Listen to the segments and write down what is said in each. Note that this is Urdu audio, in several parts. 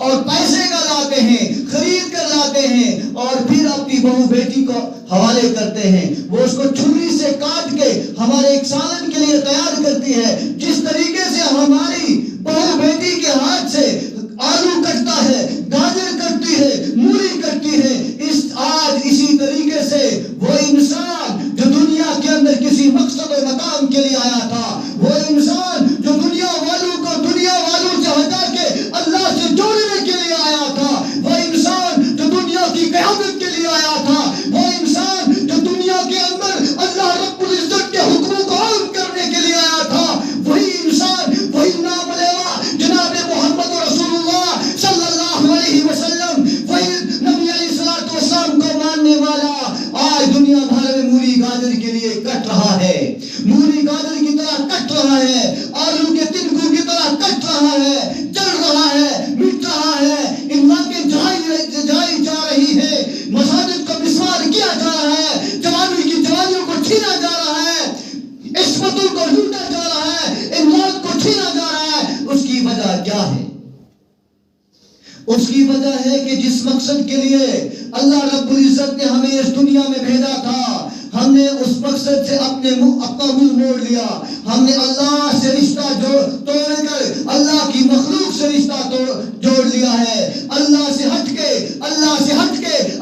اور پیسے کا لاتے ہیں، خرید کر لاتے ہیں، اور پھر اپنی بہو بیٹی کو حوالے کرتے ہیں. وہ اس کو چھری سے کاٹ کے ہمارے ایک سالن کے لیے تیار کرتی ہے. جس طریقے سے ہماری بہو بیٹی کے ہاتھ سے آلو کٹتا ہے، گاجر کٹتی ہے، مولی کٹتی ہے، آج اسی طریقے سے وہ انسان جو دنیا کے اندر کسی مقصد و مقام کے لیے آیا تھا، وہ انسان جو دنیا والوں کو دنیا والوں سے ہٹا کے اللہ سے جوڑنے کے لیے آیا تھا، وہ انسان جو دنیا کی قیادت کے لیے آیا تھا، وہ انسان جو دنیا کے اندر اللہ رب العزت کے حکموں کو عام کرنے کے لیے آیا تھا، وہی انسان، وہی نام لیوا جناب محمد رسول اللہ صلی اللہ علیہ وسلم، وہی نبی علیہ الصلوۃ والسلام کو ماننے والا آج دنیا بھر میں مولی گاجر کے لیے کٹ رہا ہے، مولی گاجر کی طرح کٹ رہا ہے، آلو کے تنکوں کی طرح کٹ رہا ہے، جل رہا ہے، مٹ رہا ہے، امامیں جائی جا رہی ہے، مساجد کو مسمار کیا جا رہا ہے، جوانوں کی جوانیوں کو چھینا جا رہا ہے، عصمتوں کو لوٹا جا رہا ہے، املاک کو چھینا جا رہا ہے. اس کی وجہ کیا ہے؟ اس کی وجہ ہے کہ جس مقصد کے لیے اللہ رب العزت نے ہمیں اس دنیا میں بھیجا تھا، ہم نے اس مقصد سے اپنا منہ موڑ لیا. ہم نے اللہ سے رشتہ توڑ کر اللہ کی مخلوق سے رشتہ جوڑ لیا ہے. اللہ سے ہٹ کے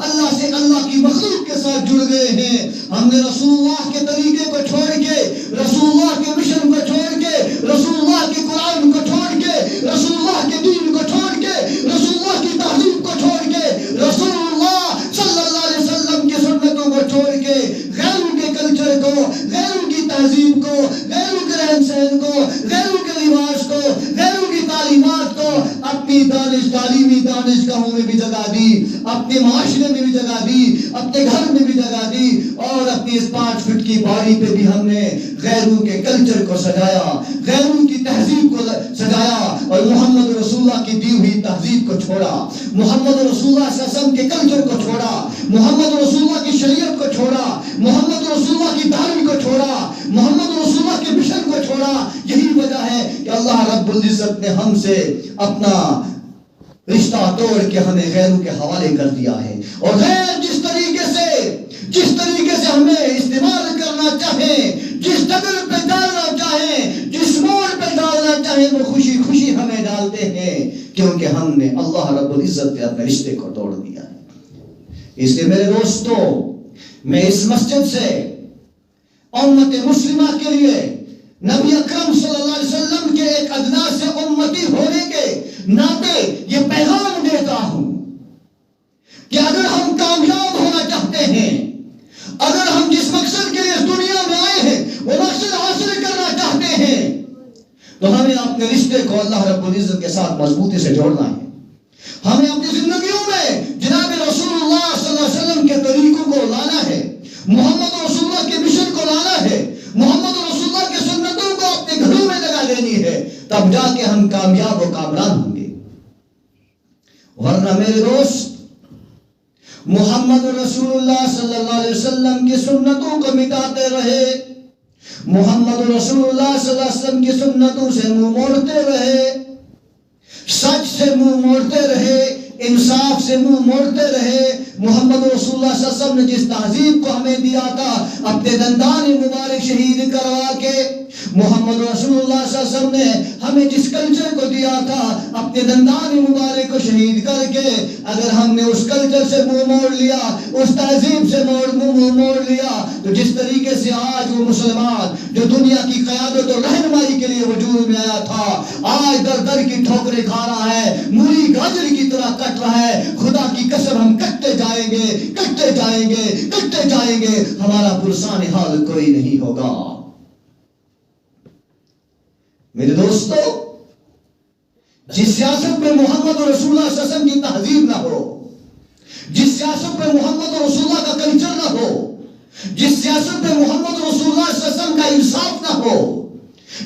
اللہ کی مخلوق کے ساتھ جڑ گئے ہیں. ہم نے رسول اللہ کے طریقے کو چھوڑ کے، رسول اللہ کے مشن کو چھوڑ کے، رسول اللہ کے قرآن کو چھوڑ کے، رسول اللہ کے دین کو چھوڑ کے، رسول اللہ کی تہذیب کو چھوڑ کے، رسول اللہ صلی اللہ علیہ وسلم کی سنتوں کو چھوڑ کے، غیروں کے کلچر کو، غیروں کی تہذیب کو، غیروں کے رہن سہن کو، غیروں کے لباس کو، غیروں کی تعلیمات کو اپنی تعلیمی دانشگاہوں میں بھی جگہ دی، اپنے معاشرے میں بھی جگہ دی، اپنے گھر میں بھی جگہ دی، اور اپنی اس 5 فٹ کی باڑی پہ بھی ہم نے غیروں کے کلچر کو سجایا، غیروں کی تہذیب کو سجایا، اور محمد رسول اللہ کی دی ہوئی تہذیب کو چھوڑا، محمد رسول اللہ صلی اللہ علیہ وسلم کے کلچر کو چھوڑا، محمد رسول اللہ کی شریعت کو چھوڑا، محمد رسول اللہ کی تعلیم کو چھوڑا، محمد رسول اللہ کے مشن کو چھوڑا. یہی وجہ ہے کہ اللہ رب العزت نے ہم سے اپنا رشتہ توڑ کے ہمیں غیروں کے حوالے کر دیا ہے. اور غیر جس طریقے سے ہمیں استعمال کرنا چاہیں، جس ڈگر پہ ڈالنا چاہیں، جس موڑ پہ ڈالنا چاہیں، وہ خوشی خوشی ہمیں ڈالتے ہیں، کیونکہ ہم نے اللہ رب العزت کے اپنے رشتے کو توڑ دیا ہے. اس لیے میرے دوستو، میں اس مسجد سے امت مسلمہ کے لیے نبی اکرم صلی اللہ علیہ وسلم کے ایک ادنا سے امتی ہونے کے ناطے یہ پیغام دیتا ہوں کہ اگر ہم کامیاب ہونا چاہتے ہیں، اگر ہم جس مقصد کے لیے اس دنیا میں آئے ہیں وہ مقصد حاصل کرنا چاہتے ہیں، تو ہمیں اپنے رشتے کو اللہ رب العزت کے ساتھ مضبوطی سے جوڑنا ہے. ہمیں اپنی زندگیوں میں جناب رسول اللہ صلی اللہ علیہ وسلم کے طریقوں کو لانا ہے، محمد رسول اللہ کے مشن کو لانا ہے، محمد رسول اللہ کے سنتوں کو اپنے گھروں میں جگہ دینی ہے، تب جا کے ہم کامیاب و کامران ہوں گے. ورنہ میرے دوست، محمد رسول اللہ صلی اللہ علیہ وسلم کی سنتوں کو مٹاتے رہے، محمد رسول اللہ صلی اللہ علیہ وسلم کی سنتوں سے منہ موڑتے رہے، سچ سے منہ موڑتے رہے، انصاف سے منہ موڑتے رہے. محمد رسول اللہ صلی اللہ علیہ وسلم نے جس تہذیب کو ہمیں دیا تھا اپنے دندان مبارک شہید کروا کے، محمد رسول اللہ صلی اللہ علیہ وسلم نے ہمیں جس کلچر کو دیا تھا اپنے دندان مبارک کو شہید کر کے، اگر ہم نے اس کلچر سے منہ موڑ لیا، اس تہذیب سے منہ موڑ لیا، تو جس طریقے سے آج وہ مسلمان جو دنیا کی قیادت اور رہنمائی کے لیے وجود میں آیا تھا، آج در در کی ٹھوکریں کھا رہا ہے، مولی گاجر کی طرح کٹ رہا ہے. خدا کی قسم ہم کٹتے جائیں گے، ہمارا پرسان حال کوئی نہیں ہوگا. میرے دوستو، جس سیاست میں محمد رسول اللہ صلی اللہ علیہ وسلم کی تہذیب نہ ہو، جس سیاست میں محمد رسول اللہ کا کلچر نہ ہو، جس سیاست میں محمد رسول اللہ صلی اللہ علیہ وسلم کا انصاف نہ ہو،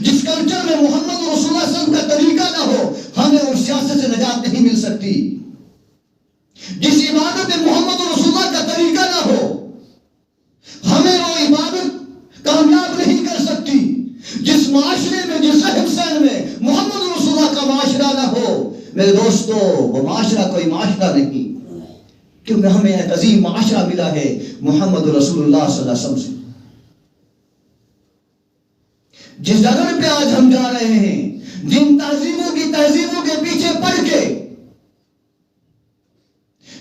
جس کلچر میں محمد رسول اللہ صلی اللہ علیہ وسلم کا طریقہ نہ ہو، ہمیں اس سیاست سے نجات نہیں مل سکتی. جس عبادت میں محمد رسول اللہ کا طریقہ نہ ہو، ہمیں وہ عبادت کامیاب نہیں کر سکتی. جس معاشرے میں، جس رہن سہن میں محمد رسول اللہ کا معاشرہ نہ ہو، میرے دوستو وہ معاشرہ کوئی معاشرہ نہیں، کیونکہ ہمیں ایک عظیم معاشرہ ملا ہے محمد رسول اللہ صلی اللہ علیہ وسلم سے۔ جس جگہ پہ آج ہم جا رہے ہیں، جن تہذیبوں کے پیچھے پڑ کے،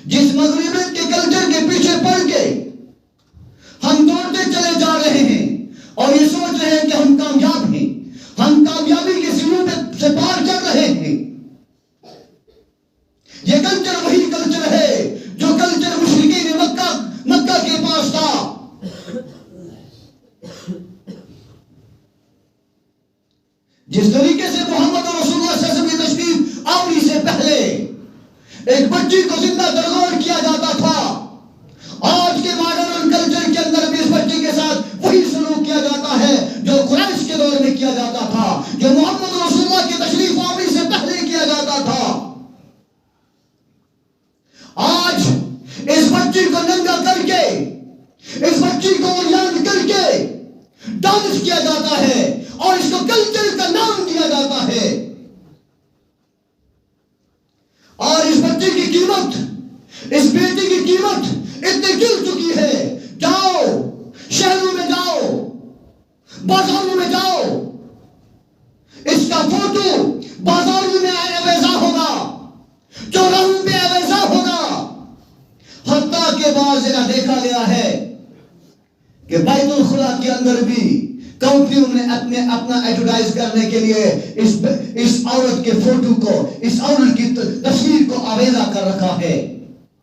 جس مغربیت کے کلچر کے پیچھے پڑ کے ہم دوڑتے چلے جا رہے ہیں اور یہ سوچ رہے ہیں کہ ہم کامیاب ہیں، ہم کامیابی کے سیڑھیوں سے پار چڑھ رہے ہیں۔ یہ کلچر وہی کلچر ہے جو کلچر مشرکین مکہ کے پاس تھا۔ جس طریقے سے محمد رسول اللہ صلی اللہ علیہ وسلم کی تشریف آوری سے پہلے ایک بچی کو زندہ درگور کیا جاتا تھا، آج کے ماڈرن کلچر کے اندر بھی اس بچی کے ساتھ وہی سلوک کیا جاتا ہے جو قریش کے دور میں کیا جاتا تھا، جو محمد رسول اللہ کی تشریف آوری سے پہلے کیا جاتا تھا۔ آج اس بچی کو ننگا کر کے، اس بچی کو عریان کر کے ڈانس کیا جاتا ہے اور اس کو کلچر کا نام دیا جاتا ہے۔ اور اس بچے کی قیمت، اس بیٹی کی قیمت اتنی گر چکی ہے، جاؤ شہروں میں جاؤ، بازاروں میں جاؤ، اس کا فوٹو بازاروں میں اویزا ہوگا، چوراہوں پہ اویزا ہوگا، حتیٰ کہ بعض جگہ دیکھا گیا ہے کہ بیت الخلا کے اندر بھی کمپنیوں نے اپنا ایڈورٹائز کرنے کے لیے اس عورت کے فوٹو کو، اس عورت کی تصویر کو آویزا کر رکھا ہے۔